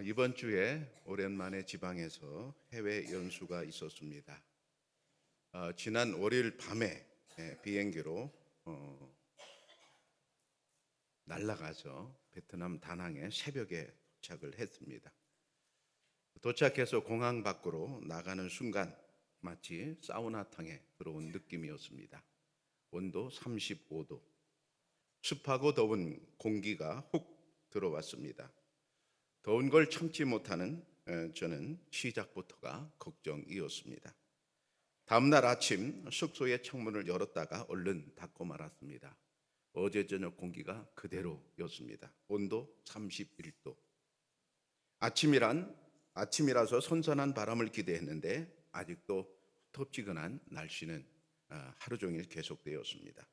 이번 주에 오랜만에 지방에서 해외 연수가 있었습니다. 지난 월요일 밤에 비행기로 날아가서 베트남 다낭에 새벽에 도착을 했습니다. 도착해서 공항 밖으로 나가는 순간 마치 사우나탕에 들어온 느낌이었습니다. 온도 35도, 습하고 더운 공기가 훅 들어왔습니다. 더운 걸 참지 못하는 저는 시작부터가 걱정이었습니다. 다음날 아침 숙소의 창문을 열었다가 얼른 닫고 말았습니다. 어제 저녁 공기가 그대로였습니다. 온도 31도. 아침이라서 선선한 바람을 기대했는데 아직도 후텁지근한 날씨는 하루 종일 계속되었습니다.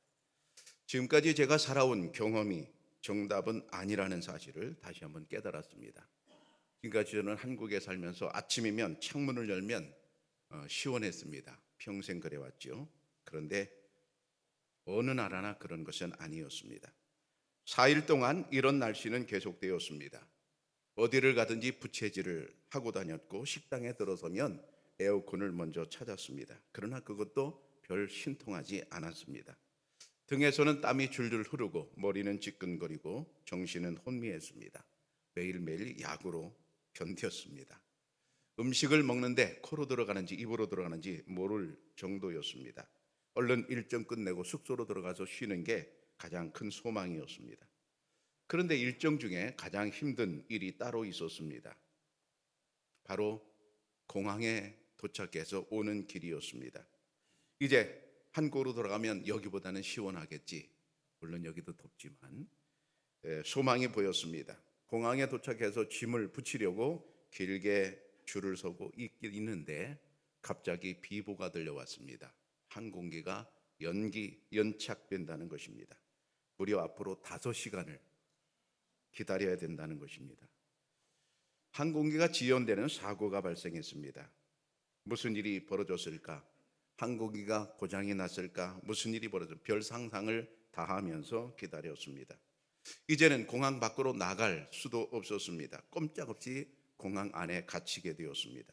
지금까지 제가 살아온 경험이 정답은 아니라는 사실을 다시 한번 깨달았습니다. 그러니까 저는 한국에 살면서 아침이면 창문을 열면 시원했습니다. 평생 그래왔죠. 그런데 어느 나라나 그런 것은 아니었습니다. 4일 동안 이런 날씨는 계속되었습니다. 어디를 가든지 부채질을 하고 다녔고 식당에 들어서면 에어컨을 먼저 찾았습니다. 그러나 그것도 별 신통하지 않았습니다. 등에서는 땀이 줄줄 흐르고 머리는 지끈거리고 정신은 혼미했습니다. 매일매일 약으로 견뎠습니다. 음식을 먹는데 코로 들어가는지 입으로 들어가는지 모를 정도였습니다. 얼른 일정 끝내고 숙소로 들어가서 쉬는 게 가장 큰 소망이었습니다. 그런데 일정 중에 가장 힘든 일이 따로 있었습니다. 바로 공항에 도착해서 오는 길이었습니다. 이제 한국으로 돌아가면 여기보다는 시원하겠지. 물론 여기도 덥지만 소망이 보였습니다. 공항에 도착해서 짐을 붙이려고 길게 줄을 서고 있는데 갑자기 비보가 들려왔습니다. 항공기가 연착된다는 것입니다. 무려 앞으로 5시간을 기다려야 된다는 것입니다. 항공기가 지연되는 사고가 발생했습니다. 무슨 일이 벌어졌을까? 항공기가 고장이 났을까? 무슨 일이 벌어졌을까? 별 상상을 다 하면서 기다렸습니다. 이제는 공항 밖으로 나갈 수도 없었습니다. 꼼짝없이 공항 안에 갇히게 되었습니다.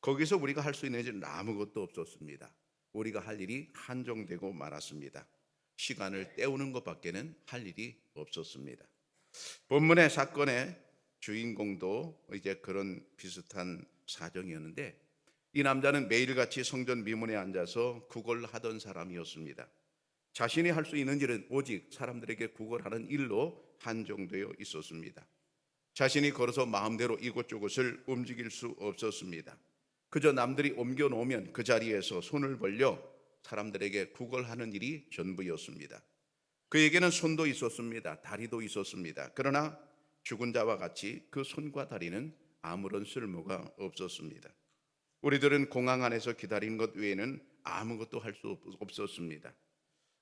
거기서 우리가 할 수 있는 일은 아무것도 없었습니다. 우리가 할 일이 한정되고 말았습니다. 시간을 때우는 것밖에는 할 일이 없었습니다. 본문의 사건의 주인공도 이제 그런 비슷한 사정이었는데 이 남자는 매일같이 성전 미문에 앉아서 구걸하던 사람이었습니다. 자신이 할 수 있는 일은 오직 사람들에게 구걸하는 일로 한정되어 있었습니다. 자신이 걸어서 마음대로 이곳저곳을 움직일 수 없었습니다. 그저 남들이 옮겨 놓으면 그 자리에서 손을 벌려 사람들에게 구걸하는 일이 전부였습니다. 그에게는 손도 있었습니다. 다리도 있었습니다. 그러나 죽은 자와 같이 그 손과 다리는 아무런 쓸모가 없었습니다. 우리들은 공항 안에서 기다린 것 외에는 아무것도 할 수 없었습니다.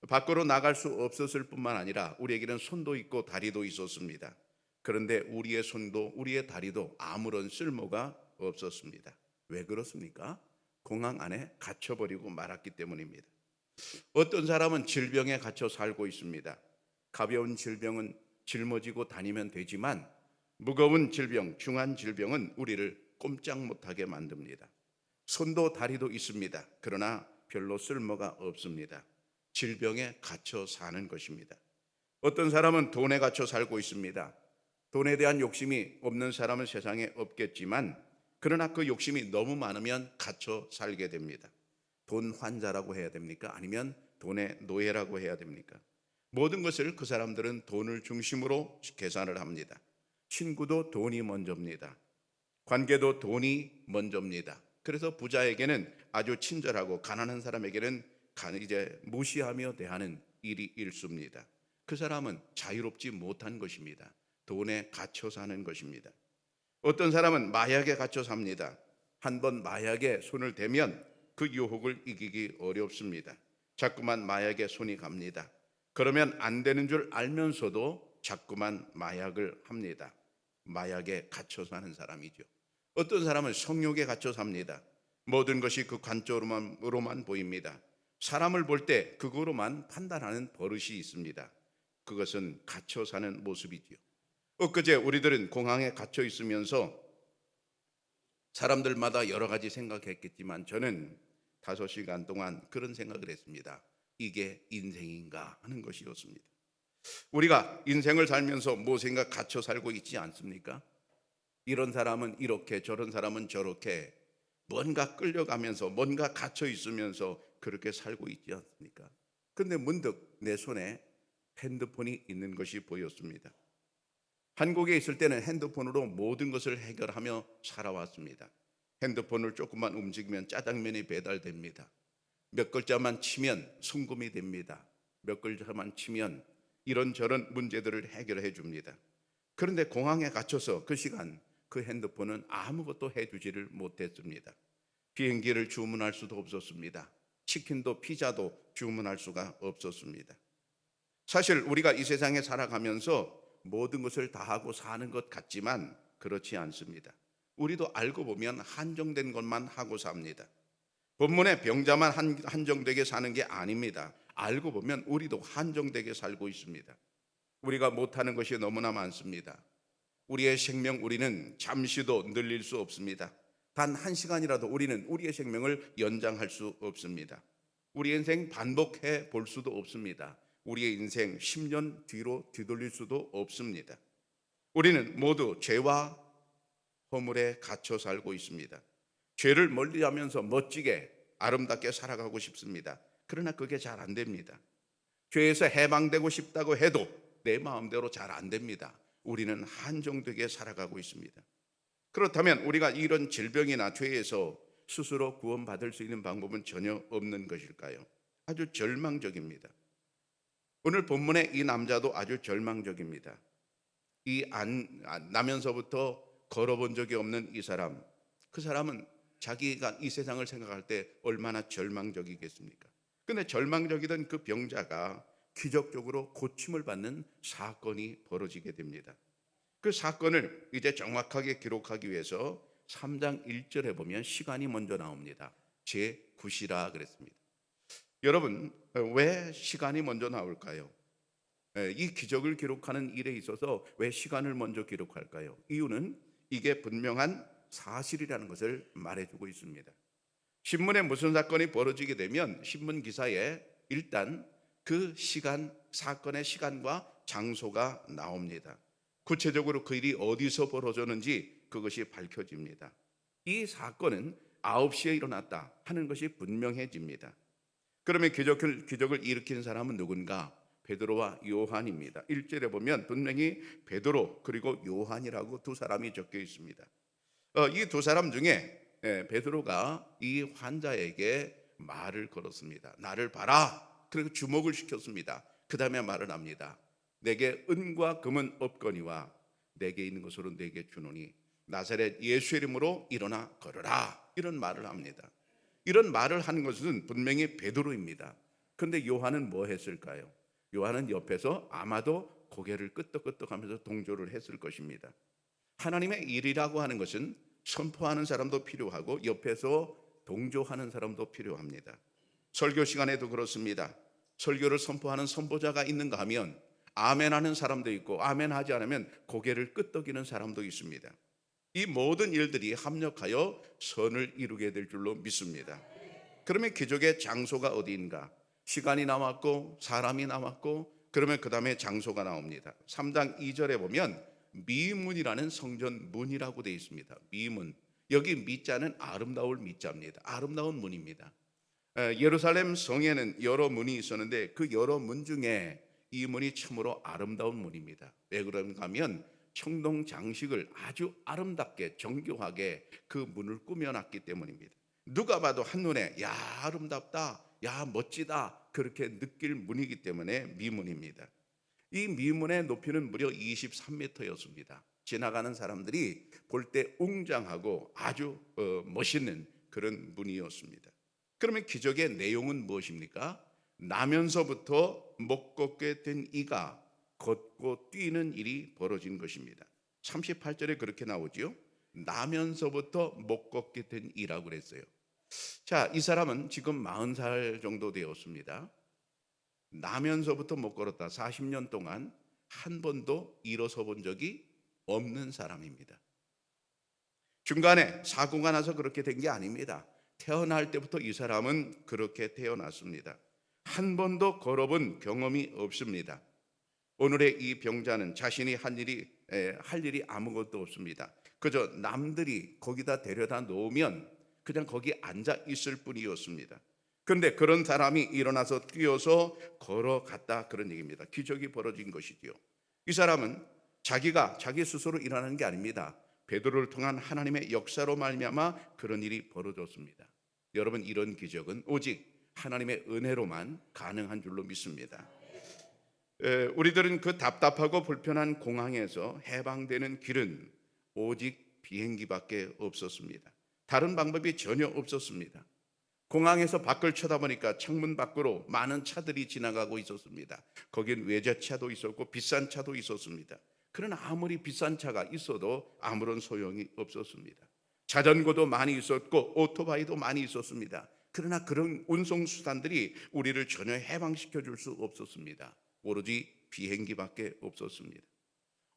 밖으로 나갈 수 없었을 뿐만 아니라 우리에게는 손도 있고 다리도 있었습니다. 그런데 우리의 손도 우리의 다리도 아무런 쓸모가 없었습니다. 왜 그렇습니까? 공항 안에 갇혀버리고 말았기 때문입니다. 어떤 사람은 질병에 갇혀 살고 있습니다. 가벼운 질병은 짊어지고 다니면 되지만 무거운 질병, 중한 질병은 우리를 꼼짝 못하게 만듭니다. 손도 다리도 있습니다. 그러나 별로 쓸모가 없습니다. 질병에 갇혀 사는 것입니다. 어떤 사람은 돈에 갇혀 살고 있습니다. 돈에 대한 욕심이 없는 사람은 세상에 없겠지만 그러나 그 욕심이 너무 많으면 갇혀 살게 됩니다. 돈 환자라고 해야 됩니까? 아니면 돈의 노예라고 해야 됩니까? 모든 것을 그 사람들은 돈을 중심으로 계산을 합니다. 친구도 돈이 먼저입니다. 관계도 돈이 먼저입니다. 그래서 부자에게는 아주 친절하고 가난한 사람에게는 이제 무시하며 대하는 일이 일수입니다. 그 사람은 자유롭지 못한 것입니다. 돈에 갇혀 사는 것입니다. 어떤 사람은 마약에 갇혀 삽니다. 한번 마약에 손을 대면 그 유혹을 이기기 어렵습니다. 자꾸만 마약에 손이 갑니다. 그러면 안 되는 줄 알면서도 자꾸만 마약을 합니다. 마약에 갇혀 사는 사람이죠. 어떤 사람은 성욕에 갇혀 삽니다. 모든 것이 그 관점으로만 보입니다. 사람을 볼 때 그거로만 판단하는 버릇이 있습니다. 그것은 갇혀 사는 모습이지요. 엊그제 우리들은 공항에 갇혀 있으면서 사람들마다 여러 가지 생각했겠지만 저는 5시간 동안 그런 생각을 했습니다. 이게 인생인가 하는 것이었습니다. 우리가 인생을 살면서 무엇인가 갇혀 살고 있지 않습니까? 이런 사람은 이렇게 저런 사람은 저렇게 뭔가 끌려가면서 뭔가 갇혀 있으면서 그렇게 살고 있지 않습니까? 근데 문득 내 손에 핸드폰이 있는 것이 보였습니다. 한국에 있을 때는 핸드폰으로 모든 것을 해결하며 살아왔습니다. 핸드폰을 조금만 움직이면 짜장면이 배달됩니다. 몇 글자만 치면 송금이 됩니다. 몇 글자만 치면 이런저런 문제들을 해결해 줍니다. 그런데 공항에 갇혀서 그 시간 그 핸드폰은 아무것도 해주지를 못했습니다. 비행기를 주문할 수도 없었습니다. 치킨도 피자도 주문할 수가 없었습니다. 사실 우리가 이 세상에 살아가면서 모든 것을 다 하고 사는 것 같지만 그렇지 않습니다. 우리도 알고 보면 한정된 것만 하고 삽니다. 본문의 병자만 한정되게 사는 게 아닙니다. 알고 보면 우리도 한정되게 살고 있습니다. 우리가 못하는 것이 너무나 많습니다. 우리의 생명 우리는 잠시도 늘릴 수 없습니다. 단 1시간이라도 우리는 우리의 생명을 연장할 수 없습니다. 우리 인생 반복해 볼 수도 없습니다. 우리의 인생 10년 뒤로 뒤돌릴 수도 없습니다. 우리는 모두 죄와 허물에 갇혀 살고 있습니다. 죄를 멀리하면서 멋지게 아름답게 살아가고 싶습니다. 그러나 그게 잘 안 됩니다. 죄에서 해방되고 싶다고 해도 내 마음대로 잘 안 됩니다. 우리는 한정되게 살아가고 있습니다. 그렇다면 우리가 이런 질병이나 죄에서 스스로 구원받을 수 있는 방법은 전혀 없는 것일까요? 아주 절망적입니다. 오늘 본문의 이 남자도 아주 절망적입니다. 나면서부터 걸어본 적이 없는 이 사람, 그 사람은 자기가 이 세상을 생각할 때 얼마나 절망적이겠습니까? 근데 절망적이던 그 병자가 기적적으로 고침을 받는 사건이 벌어지게 됩니다. 그 사건을 이제 정확하게 기록하기 위해서 3장 1절에 보면 시간이 먼저 나옵니다. 제9시라 그랬습니다. 여러분, 왜 시간이 먼저 나올까요? 이 기적을 기록하는 일에 있어서 왜 시간을 먼저 기록할까요? 이유는 이게 분명한 사실이라는 것을 말해주고 있습니다. 신문에 무슨 사건이 벌어지게 되면 신문 기사에 일단 그 시간, 사건의 시간과 장소가 나옵니다. 구체적으로 그 일이 어디서 벌어졌는지 그것이 밝혀집니다. 이 사건은 9시에 일어났다 하는 것이 분명해집니다. 그러면 기적을 일으킨 사람은 누군가? 베드로와 요한입니다. 1절에 보면 분명히 베드로 그리고 요한이라고 두 사람이 적혀 있습니다. 이 두 사람 중에 베드로가 이 환자에게 말을 걸었습니다. 나를 봐라. 그리고 주목을 시켰습니다. 그 다음에 말을 합니다. 내게 은과 금은 없거니와 내게 있는 것으로 내게 주노니 나사렛 예수 이름으로 일어나 걸어라. 이런 말을 합니다. 이런 말을 하는 것은 분명히 베드로입니다. 그런데 요한은 뭐 했을까요? 요한은 옆에서 아마도 고개를 끄덕끄덕하면서 동조를 했을 것입니다. 하나님의 일이라고 하는 것은 선포하는 사람도 필요하고 옆에서 동조하는 사람도 필요합니다. 설교 시간에도 그렇습니다. 설교를 선포하는 선포자가 있는가 하면 아멘 하는 사람도 있고 아멘 하지 않으면 고개를 끄덕이는 사람도 있습니다. 이 모든 일들이 합력하여 선을 이루게 될 줄로 믿습니다. 그러면 기적의 장소가 어디인가? 시간이 나왔고 사람이 나왔고 그러면 그 다음에 장소가 나옵니다. 3장 2절에 보면 미문이라는 성전 문이라고 되어 있습니다. 미문. 여기 미자는 아름다울 미자입니다. 아름다운 문입니다. 예루살렘 성에는 여러 문이 있었는데 그 여러 문 중에 이 문이 참으로 아름다운 문입니다. 왜 그런가 하면 청동 장식을 아주 아름답게 정교하게 그 문을 꾸며놨기 때문입니다. 누가 봐도 한눈에 야 아름답다, 야 멋지다 그렇게 느낄 문이기 때문에 미문입니다. 이 미문의 높이는 무려 23m였습니다. 지나가는 사람들이 볼 때 웅장하고 아주 멋있는 그런 문이었습니다. 그러면 기적의 내용은 무엇입니까? 나면서부터 못 걷게 된 이가 걷고 뛰는 일이 벌어진 것입니다. 38절에 그렇게 나오죠. 나면서부터 못 걷게 된 이라고 그랬어요. 자, 이 사람은 지금 40살 정도 되었습니다. 나면서부터 못 걸었다. 40년 동안 한 번도 일어서 본 적이 없는 사람입니다. 중간에 사고가 나서 그렇게 된 게 아닙니다. 태어날 때부터 이 사람은 그렇게 태어났습니다. 한 번도 걸어본 경험이 없습니다. 오늘의 이 병자는 자신이 할 일이 아무것도 없습니다. 그저 남들이 거기다 데려다 놓으면 그냥 거기 앉아 있을 뿐이었습니다. 그런데 그런 사람이 일어나서 뛰어서 걸어갔다, 그런 얘기입니다. 기적이 벌어진 것이지요. 이 사람은 자기 스스로 일어나는 게 아닙니다. 베드로를 통한 하나님의 역사로 말미암아 그런 일이 벌어졌습니다. 여러분, 이런 기적은 오직 하나님의 은혜로만 가능한 줄로 믿습니다. 우리들은 그 답답하고 불편한 공항에서 해방되는 길은 오직 비행기밖에 없었습니다. 다른 방법이 전혀 없었습니다. 공항에서 밖을 쳐다보니까 창문 밖으로 많은 차들이 지나가고 있었습니다. 거긴 외제차도 있었고 비싼 차도 있었습니다. 그러나 아무리 비싼 차가 있어도 아무런 소용이 없었습니다. 자전거도 많이 있었고 오토바이도 많이 있었습니다. 그러나 그런 운송수단들이 우리를 전혀 해방시켜 줄 수 없었습니다. 오로지 비행기밖에 없었습니다.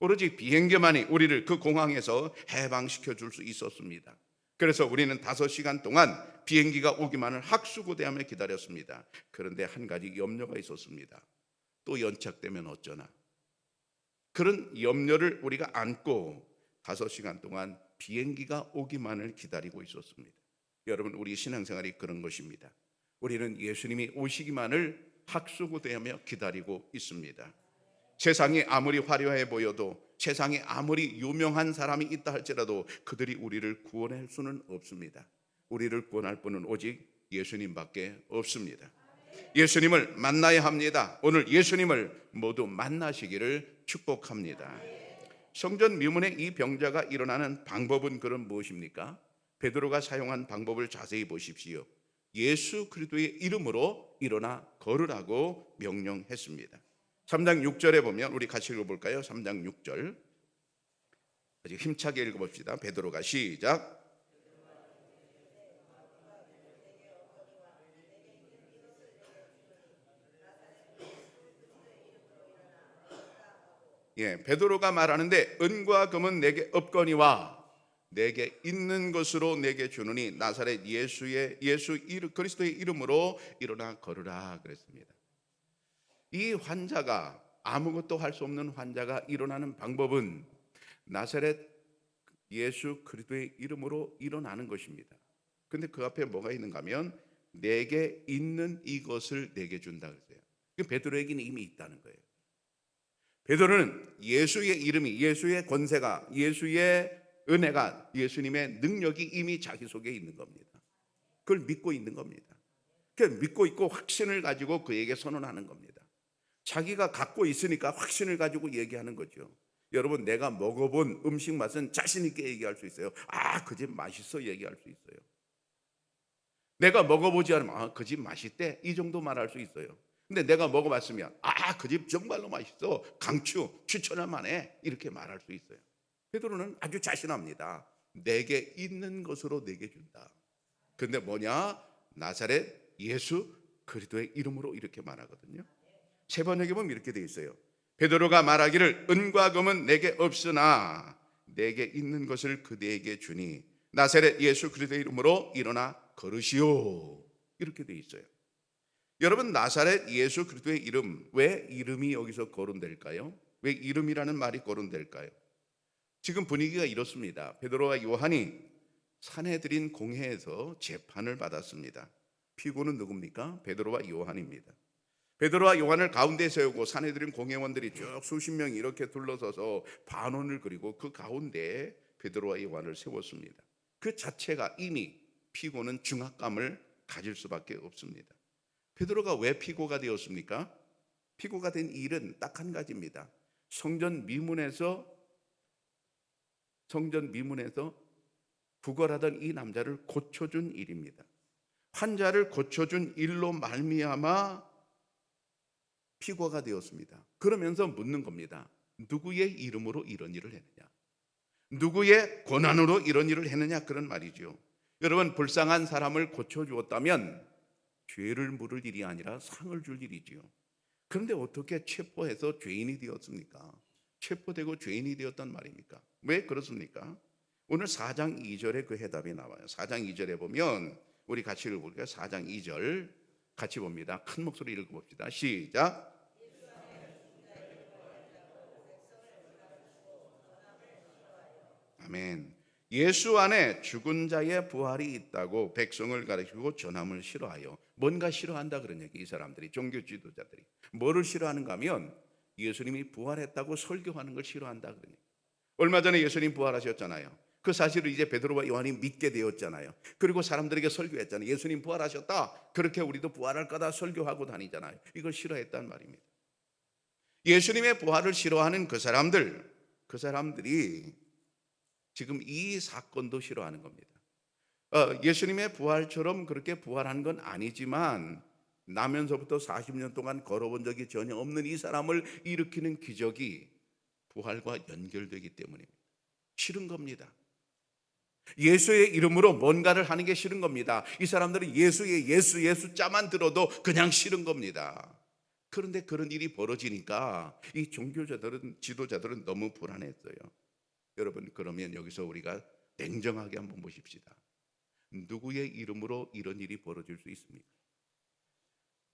오로지 비행기만이 우리를 그 공항에서 해방시켜 줄 수 있었습니다. 그래서 우리는 5시간 동안 비행기가 오기만을 학수고대하며 기다렸습니다. 그런데 한 가지 염려가 있었습니다. 또 연착되면 어쩌나. 그런 염려를 우리가 안고 5시간 동안 비행기가 오기만을 기다리고 있었습니다. 여러분, 우리 신앙생활이 그런 것입니다. 우리는 예수님이 오시기만을 학수고대하며 기다리고 있습니다. 세상이 아무리 화려해 보여도, 세상에 아무리 유명한 사람이 있다 할지라도 그들이 우리를 구원할 수는 없습니다. 우리를 구원할 분은 오직 예수님밖에 없습니다. 예수님을 만나야 합니다. 오늘 예수님을 모두 만나시기를 축복합니다. 성전 미문의 이 병자가 일어나는 방법은 그럼 무엇입니까? 베드로가 사용한 방법을 자세히 보십시오. 예수 그리스도의 이름으로 일어나 걸으라고 명령했습니다. 3장 6절에 보면 우리 같이 읽어볼까요? 3장 6절 아주 힘차게 읽어봅시다. 베드로가 시작. 베드로가 말하는데 은과 금은 내게 없거니와 내게 있는 것으로 내게 주느니 나사렛 예수 그리스도의 이름으로 일어나 걸으라 그랬습니다. 이 환자가, 아무것도 할 수 없는 환자가 일어나는 방법은 나사렛 예수 그리스도의 이름으로 일어나는 것입니다. 근데 그 앞에 뭐가 있는가 하면 내게 있는 이것을 내게 준다 그랬어요. 베드로에게는 이미 있다는 거예요. 베드로는 예수의 이름이, 예수의 권세가, 예수의 은혜가, 예수님의 능력이 이미 자기 속에 있는 겁니다. 그걸 믿고 있는 겁니다. 그걸 믿고 있고 확신을 가지고 그에게 선언하는 겁니다. 자기가 갖고 있으니까 확신을 가지고 얘기하는 거죠. 여러분, 내가 먹어본 음식 맛은 자신 있게 얘기할 수 있어요. 그 집 맛있어 얘기할 수 있어요. 내가 먹어보지 않으면 그 집 맛있대 이 정도 말할 수 있어요. 근데 내가 먹어봤으면 그 집 정말로 맛있어, 강추, 추천할 만해 이렇게 말할 수 있어요. 베드로는 아주 자신합니다. 내게 있는 것으로 내게 준다. 근데 뭐냐? 나사렛 예수 그리스도의 이름으로 이렇게 말하거든요. 세 번역에 보면 이렇게 되어 있어요. 베드로가 말하기를 은과 금은 내게 없으나 내게 있는 것을 그대에게 주니 나사렛 예수 그리스도의 이름으로 일어나 걸으시오. 이렇게 되어 있어요. 여러분, 나사렛 예수 그리스도의 이름, 왜 이름이 여기서 거론될까요? 왜 이름이라는 말이 거론될까요? 지금 분위기가 이렇습니다. 베드로와 요한이 산헤드린 공회에서 재판을 받았습니다. 피고는 누굽니까? 베드로와 요한입니다. 베드로와 요한을 가운데 세우고 산헤드린 공회원들이 쭉 수십 명이 이렇게 둘러서서 반원을 그리고 그 가운데에 베드로와 요한을 세웠습니다. 그 자체가 이미 피고는 중압감을 가질 수밖에 없습니다. 베드로가 왜 피고가 되었습니까? 피고가 된 일은 딱 한 가지입니다. 성전 미문에서 구걸하던 이 남자를 고쳐준 일입니다. 환자를 고쳐준 일로 말미암아 피고가 되었습니다. 그러면서 묻는 겁니다. 누구의 이름으로 이런 일을 했느냐? 누구의 권한으로 이런 일을 했느냐? 그런 말이죠. 여러분, 불쌍한 사람을 고쳐주었다면 죄를 물을 일이 아니라 상을 줄 일이지요. 그런데 어떻게 체포해서 죄인이 되었습니까? 체포되고 죄인이 되었단 말입니까? 왜 그렇습니까? 오늘 4장 2절에 그 해답이 나와요. 4장 2절에 보면 우리 같이 읽어볼까요? 4장 2절 같이 봅니다. 큰 목소리 읽어봅시다. 시작. 아멘. 예수 안에 죽은 자의 부활이 있다고 백성을 가르치고 전함을 싫어하여. 뭔가 싫어한다 그런 얘기. 이 사람들이, 종교 지도자들이 뭐를 싫어하는가 하면 예수님이 부활했다고 설교하는 걸 싫어한다 그런 얘기. 얼마 전에 예수님 부활하셨잖아요. 그 사실을 이제 베드로와 요한이 믿게 되었잖아요. 그리고 사람들에게 설교했잖아요. 예수님 부활하셨다, 그렇게 우리도 부활할 거다 설교하고 다니잖아요. 이걸 싫어했단 말입니다. 예수님의 부활을 싫어하는 그 사람들이 지금 이 사건도 싫어하는 겁니다. 예수님의 부활처럼 그렇게 부활한 건 아니지만 나면서부터 40년 동안 걸어본 적이 전혀 없는 이 사람을 일으키는 기적이 부활과 연결되기 때문입니다. 싫은 겁니다. 예수의 이름으로 뭔가를 하는 게 싫은 겁니다. 이 사람들은 예수 자만 들어도 그냥 싫은 겁니다. 그런데 그런 일이 벌어지니까 이 종교자들은, 지도자들은 너무 불안했어요. 여러분, 그러면 여기서 우리가 냉정하게 한번 보십시다. 누구의 이름으로 이런 일이 벌어질 수 있습니까?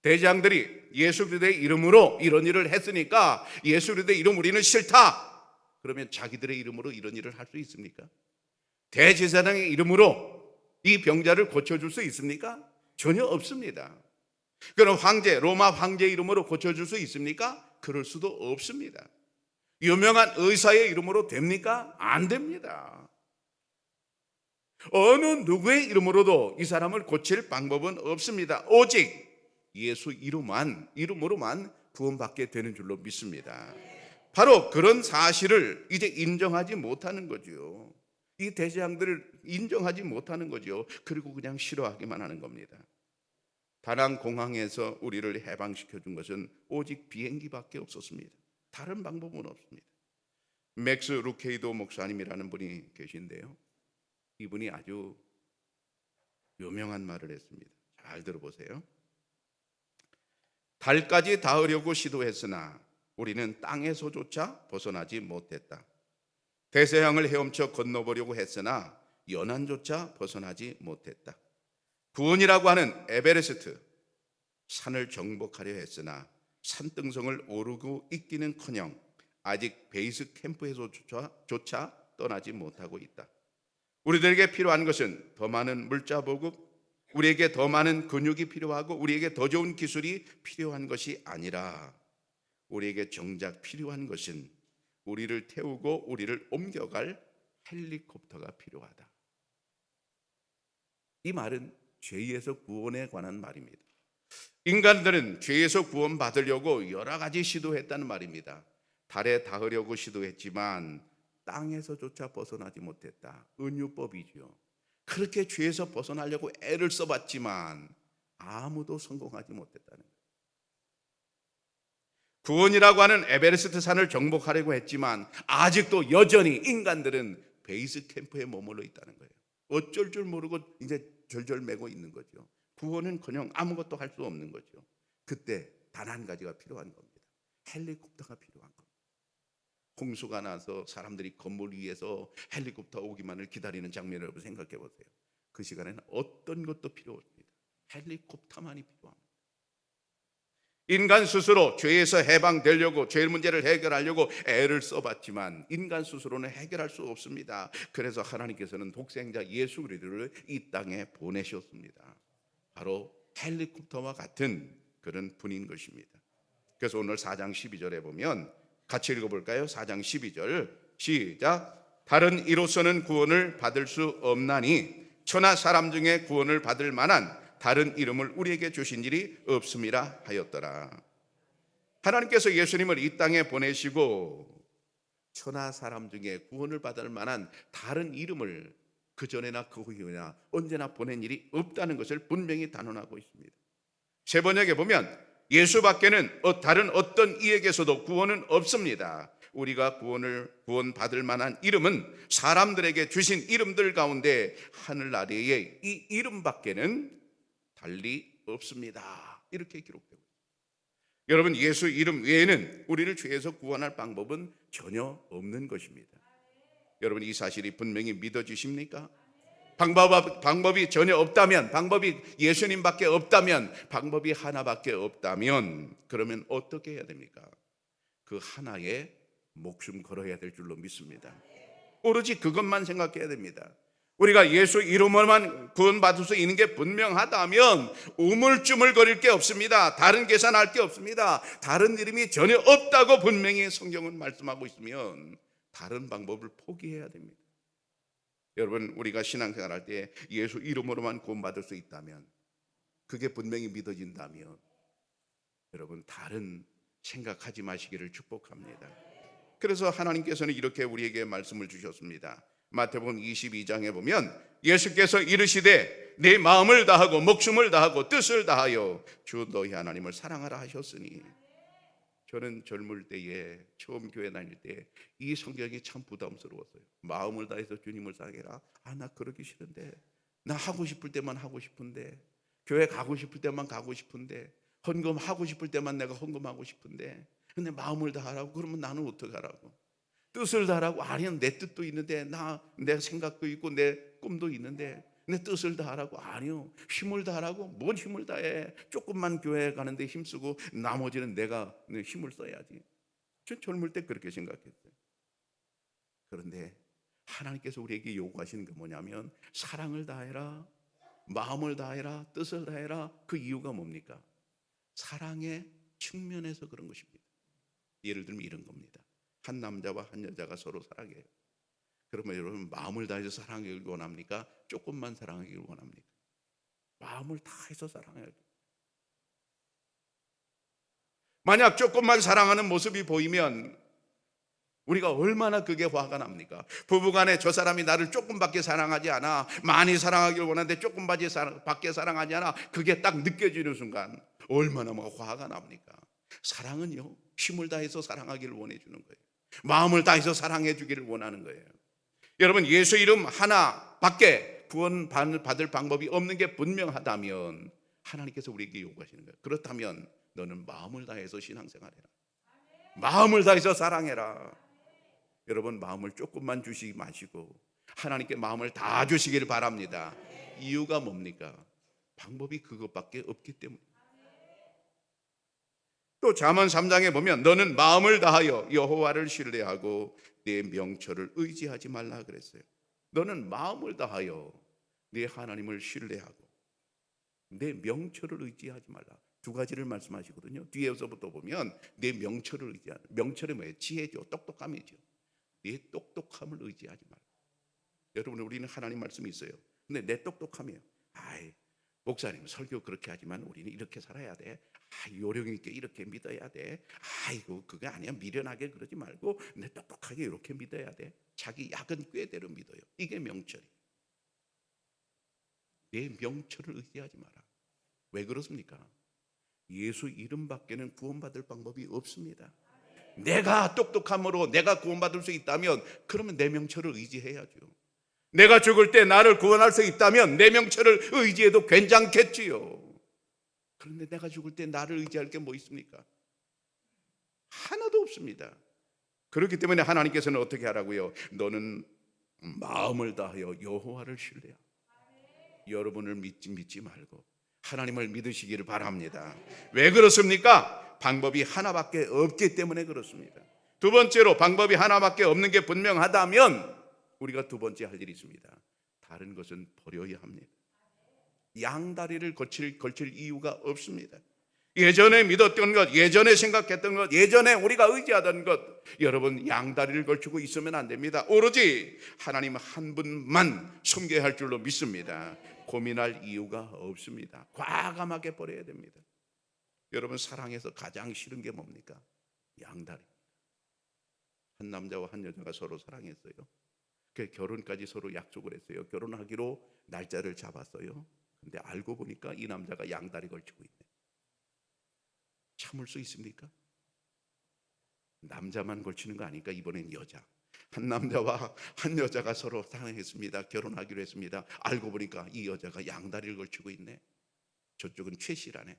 대장들이 예수 그리스도의 이름으로 이런 일을 했으니까 예수 그리스도의 이름 우리는 싫다, 그러면 자기들의 이름으로 이런 일을 할 수 있습니까? 대제사장의 이름으로 이 병자를 고쳐줄 수 있습니까? 전혀 없습니다. 그럼 로마 황제 이름으로 고쳐줄 수 있습니까? 그럴 수도 없습니다. 유명한 의사의 이름으로 됩니까? 안 됩니다. 어느 누구의 이름으로도 이 사람을 고칠 방법은 없습니다. 오직 예수 이름으로만 구원받게 되는 줄로 믿습니다. 바로 그런 사실을 이제 인정하지 못하는 거죠. 이 대제사장들을 인정하지 못하는 거죠. 그리고 그냥 싫어하기만 하는 겁니다. 다낭 공항에서 우리를 해방시켜 준 것은 오직 비행기밖에 없었습니다. 다른 방법은 없습니다. 맥스 루케이도 목사님이라는 분이 계신데요, 이분이 아주 유명한 말을 했습니다. 잘 들어보세요. 달까지 닿으려고 시도했으나 우리는 땅에서조차 벗어나지 못했다. 대서양을 헤엄쳐 건너보려고 했으나 연안조차 벗어나지 못했다. 구원이라고 하는 에베레스트 산을 정복하려 했으나 산등성을 오르고 있기는커녕 아직 베이스 캠프에서조차 떠나지 못하고 있다. 우리들에게 필요한 것은 더 많은 물자 보급, 우리에게 더 많은 근육이 필요하고 우리에게 더 좋은 기술이 필요한 것이 아니라 우리에게 정작 필요한 것은 우리를 태우고 우리를 옮겨갈 헬리콥터가 필요하다. 이 말은 죄에서 구원에 관한 말입니다. 인간들은 죄에서 구원받으려고 여러 가지 시도했다는 말입니다. 달에 닿으려고 시도했지만 땅에서조차 벗어나지 못했다. 은유법이죠. 그렇게 죄에서 벗어나려고 애를 써봤지만 아무도 성공하지 못했다는 거예요. 구원이라고 하는 에베레스트 산을 정복하려고 했지만 아직도 여전히 인간들은 베이스 캠프에 머물러 있다는 거예요. 어쩔 줄 모르고 이제 절절매고 있는 거죠. 구원은커녕 아무것도 할 수 없는 거죠. 그때 단 한 가지가 필요한 겁니다. 헬리콥터가 필요한 겁니다. 홍수가 나서 사람들이 건물 위에서 헬리콥터 오기만을 기다리는 장면을 여러분 생각해 보세요. 그 시간에는 어떤 것도 필요 없습니다. 헬리콥터만이 필요합니다. 인간 스스로 죄에서 해방되려고, 죄 문제를 해결하려고 애를 써봤지만 인간 스스로는 해결할 수 없습니다. 그래서 하나님께서는 독생자 예수 그리스도를 이 땅에 보내셨습니다. 바로 헬리콥터와 같은 그런 분인 것입니다. 그래서 오늘 4장 12절에 보면 같이 읽어볼까요? 4장 12절 시작. 다른 이로서는 구원을 받을 수 없나니 천하 사람 중에 구원을 받을 만한 다른 이름을 우리에게 주신 일이 없음이라 하였더라. 하나님께서 예수님을 이 땅에 보내시고 천하 사람 중에 구원을 받을 만한 다른 이름을 그 전에나 그 후에나 언제나 보낸 일이 없다는 것을 분명히 단언하고 있습니다. 세 번역에 보면 예수 밖에는 다른 어떤 이에게서도 구원은 없습니다. 우리가 구원받을 만한 이름은 사람들에게 주신 이름들 가운데 하늘 아래에 이 이름 밖에는 달리 없습니다. 이렇게 기록되고 있습니다. 여러분, 예수 이름 외에는 우리를 죄에서 구원할 방법은 전혀 없는 것입니다. 여러분, 이 사실이 분명히 믿어지십니까? 방법이 전혀 없다면, 방법이 예수님밖에 없다면, 방법이 하나밖에 없다면, 그러면 어떻게 해야 됩니까? 그 하나에 목숨 걸어야 될 줄로 믿습니다. 오로지 그것만 생각해야 됩니다. 우리가 예수 이름으로만 구원받을 수 있는 게 분명하다면 우물쭈물거릴 게 없습니다. 다른 계산할 게 없습니다. 다른 이름이 전혀 없다고 분명히 성경은 말씀하고 있으면 다른 방법을 포기해야 됩니다. 여러분, 우리가 신앙생활할 때 예수 이름으로만 구원받을 수 있다면, 그게 분명히 믿어진다면, 여러분, 다른 생각하지 마시기를 축복합니다. 그래서 하나님께서는 이렇게 우리에게 말씀을 주셨습니다. 마태복음 22장에 보면 예수께서 이르시되 내 마음을 다하고 목숨을 다하고 뜻을 다하여 주 너희 하나님을 사랑하라 하셨으니, 저는 젊을 때에 처음 교회 다닐 때 이 성경이 참 부담스러웠어요. 마음을 다해서 주님을 사랑해라. 나 그러기 싫은데, 나 하고 싶을 때만 하고 싶은데, 교회 가고 싶을 때만 가고 싶은데, 헌금하고 싶을 때만 내가 헌금하고 싶은데, 근데 마음을 다하라고 그러면 나는 어떡하라고? 뜻을 다하라고, 아니면 내 뜻도 있는데, 내 생각도 있고 내 꿈도 있는데 내 뜻을 다하라고, 아니요. 힘을 다하라고, 뭔 힘을 다해? 조금만 교회 가는데 힘쓰고 나머지는 내가 힘을 써야지. 전 젊을 때 그렇게 생각했어요. 그런데 하나님께서 우리에게 요구하시는 게 뭐냐면 사랑을 다해라, 마음을 다해라, 뜻을 다해라. 그 이유가 뭡니까? 사랑의 측면에서 그런 것입니다. 예를 들면 이런 겁니다. 한 남자와 한 여자가 서로 사랑해요. 그러면 여러분, 마음을 다해서 사랑하기를 원합니까? 조금만 사랑하기를 원합니까? 마음을 다해서 사랑해야죠. 만약 조금만 사랑하는 모습이 보이면 우리가 얼마나 그게 화가 납니까? 부부간에 저 사람이 나를 조금밖에 사랑하지 않아, 많이 사랑하기를 원하는데 조금밖에 사랑하지 않아, 그게 딱 느껴지는 순간 얼마나 화가 납니까? 사랑은요, 힘을 다해서 사랑하기를 원해주는 거예요. 마음을 다해서 사랑해 주기를 원하는 거예요. 여러분, 예수 이름 하나밖에 구원받을 방법이 없는 게 분명하다면 하나님께서 우리에게 요구하시는 거예요. 그렇다면 너는 마음을 다해서 신앙생활해라, 마음을 다해서 사랑해라. 여러분, 마음을 조금만 주시지 마시고 하나님께 마음을 다 주시기를 바랍니다. 이유가 뭡니까? 방법이 그것밖에 없기 때문에. 또 잠언 3장에 보면 너는 마음을 다하여 여호와를 신뢰하고 내 명철을 의지하지 말라 그랬어요. 너는 마음을 다하여 내 하나님을 신뢰하고 내 명철을 의지하지 말라. 두 가지를 말씀하시거든요. 뒤에서부터 보면 내 명철을 의지하는, 명철이 뭐예요? 지혜죠, 똑똑함이죠. 내 똑똑함을 의지하지 말라. 여러분, 우리는 하나님 말씀이 있어요. 근데 내 똑똑함이에요. 목사님 설교 그렇게 하지만 우리는 이렇게 살아야 돼. 요령 있게 이렇게 믿어야 돼. 이거 그게 아니야. 미련하게 그러지 말고 내 똑똑하게 이렇게 믿어야 돼. 자기 약은 꾀대로 믿어요. 이게 명철이에요. 내 명철을 의지하지 마라. 왜 그렇습니까? 예수 이름밖에는 구원받을 방법이 없습니다. 내가 똑똑함으로 내가 구원받을 수 있다면 그러면 내 명철을 의지해야죠. 내가 죽을 때 나를 구원할 수 있다면 내 명철을 의지해도 괜찮겠지요. 그런데 내가 죽을 때 나를 의지할 게 뭐 있습니까? 하나도 없습니다. 그렇기 때문에 하나님께서는 어떻게 하라고요? 너는 마음을 다하여 여호와를 신뢰하라. 여러분을 믿지 말고 하나님을 믿으시기를 바랍니다. 왜 그렇습니까? 방법이 하나밖에 없기 때문에 그렇습니다. 두 번째로, 방법이 하나밖에 없는 게 분명하다면 우리가 두 번째 할 일이 있습니다. 다른 것은 버려야 합니다. 양다리를 걸칠 이유가 없습니다. 예전에 믿었던 것, 예전에 생각했던 것, 예전에 우리가 의지하던 것, 여러분, 양다리를 걸치고 있으면 안 됩니다. 오로지 하나님 한 분만 섬겨야 할 줄로 믿습니다. 고민할 이유가 없습니다. 과감하게 버려야 됩니다. 여러분, 사랑에서 가장 싫은 게 뭡니까? 양다리. 한 남자와 한 여자가 서로 사랑했어요. 결혼까지 서로 약속을 했어요. 결혼하기로 날짜를 잡았어요. 근데 알고 보니까 이 남자가 양다리 걸치고 있네. 참을 수 있습니까? 남자만 걸치는 거 아니까 이번엔 여자. 한 남자와 한 여자가 서로 사랑했습니다. 결혼하기로 했습니다. 알고 보니까 이 여자가 양다리를 걸치고 있네. 저쪽은 최씨라네.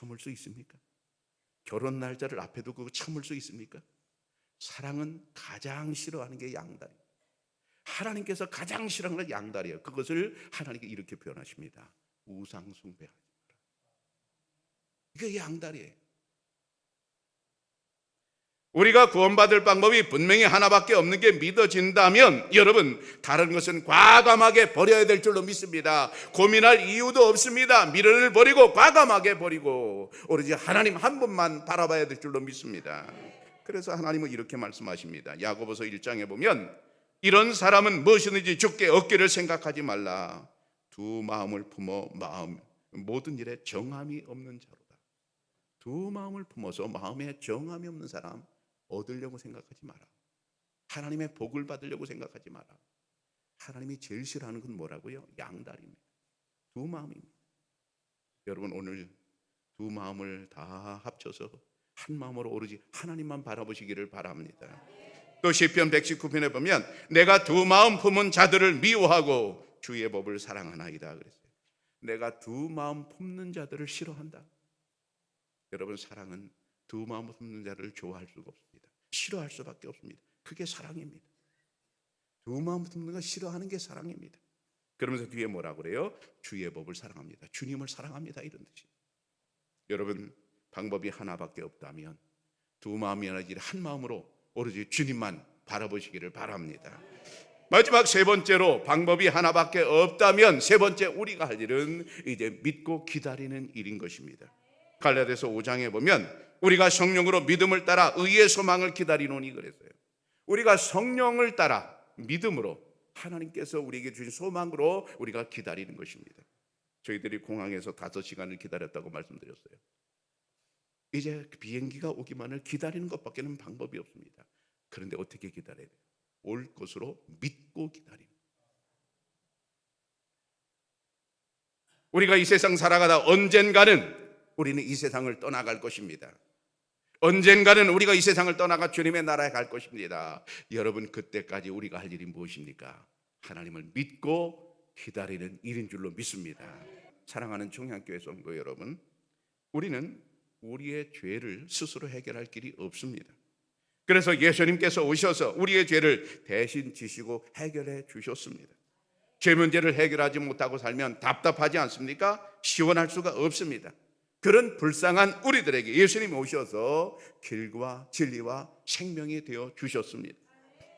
참을 수 있습니까? 결혼 날짜를 앞에 두고 참을 수 있습니까? 사랑은 가장 싫어하는 게 양다리. 하나님께서 가장 싫어하는 건 양다리예요. 그것을 하나님께 이렇게 표현하십니다. 우상 숭배하지 마라. 이게 양다리예요. 우리가 구원받을 방법이 분명히 하나밖에 없는 게 믿어진다면 여러분, 다른 것은 과감하게 버려야 될 줄로 믿습니다. 고민할 이유도 없습니다. 미련을 버리고 과감하게 버리고 오로지 하나님 한 분만 바라봐야 될 줄로 믿습니다. 그래서 하나님은 이렇게 말씀하십니다. 야고보서 1장에 보면 이런 사람은 무엇이든지 주께 얻기를 생각하지 말라. 두 마음을 품어 모든 일에 정함이 없는 자로다. 두 마음을 품어서 마음에 정함이 없는 사람 얻으려고 생각하지 마라. 하나님의 복을 받으려고 생각하지 마라. 하나님이 제일 싫어하는 건 뭐라고요? 양다리입니다. 두 마음입니다. 여러분, 오늘 두 마음을 다 합쳐서 한 마음으로 오로지 하나님만 바라보시기를 바랍니다. 또 시편 119편에 보면 내가 두 마음 품은 자들을 미워하고 주의 법을 사랑하나이다 그랬어요. 내가 두 마음 품는 자들을 싫어한다. 여러분, 사랑은 두 마음 품는 자를 좋아할 수가 없습니다. 싫어할 수밖에 없습니다. 그게 사랑입니다. 두 마음 품는 걸 싫어하는 게 사랑입니다. 그러면서 뒤에 뭐라고 그래요? 주의 법을 사랑합니다. 주님을 사랑합니다, 이런 뜻이에요. 여러분, 방법이 하나밖에 없다면 두 마음이 아니라 한 마음으로 오로지 주님만 바라보시기를 바랍니다. 마지막 세 번째로, 방법이 하나밖에 없다면 세 번째 우리가 할 일은 이제 믿고 기다리는 일인 것입니다. 갈라디아서 5장에 보면 우리가 성령으로 믿음을 따라 의의 소망을 기다리노니 그랬어요. 우리가 성령을 따라 믿음으로 하나님께서 우리에게 주신 소망으로 우리가 기다리는 것입니다. 저희들이 공항에서 5시간을 기다렸다고 말씀드렸어요. 이제 비행기가 오기만을 기다리는 것밖에는 방법이 없습니다. 그런데 어떻게 기다려야 돼요? 올 것으로 믿고 기다리는. 우리가 이 세상 살아가다 언젠가는 우리는 이 세상을 떠나갈 것입니다. 언젠가는 우리가 이 세상을 떠나가 주님의 나라에 갈 것입니다. 여러분, 그때까지 우리가 할 일이 무엇입니까? 하나님을 믿고 기다리는 일인 줄로 믿습니다. 사랑하는 청양교회 성도 여러분, 우리는 우리의 죄를 스스로 해결할 길이 없습니다. 그래서 예수님께서 오셔서 우리의 죄를 대신 지시고 해결해 주셨습니다. 죄 문제를 해결하지 못하고 살면 답답하지 않습니까? 시원할 수가 없습니다. 그런 불쌍한 우리들에게 예수님이 오셔서 길과 진리와 생명이 되어 주셨습니다.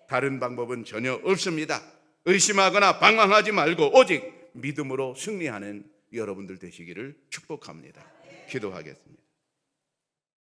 다른 방법은 전혀 없습니다. 의심하거나 방황하지 말고 오직 믿음으로 승리하는 여러분들 되시기를 축복합니다. 기도하겠습니다.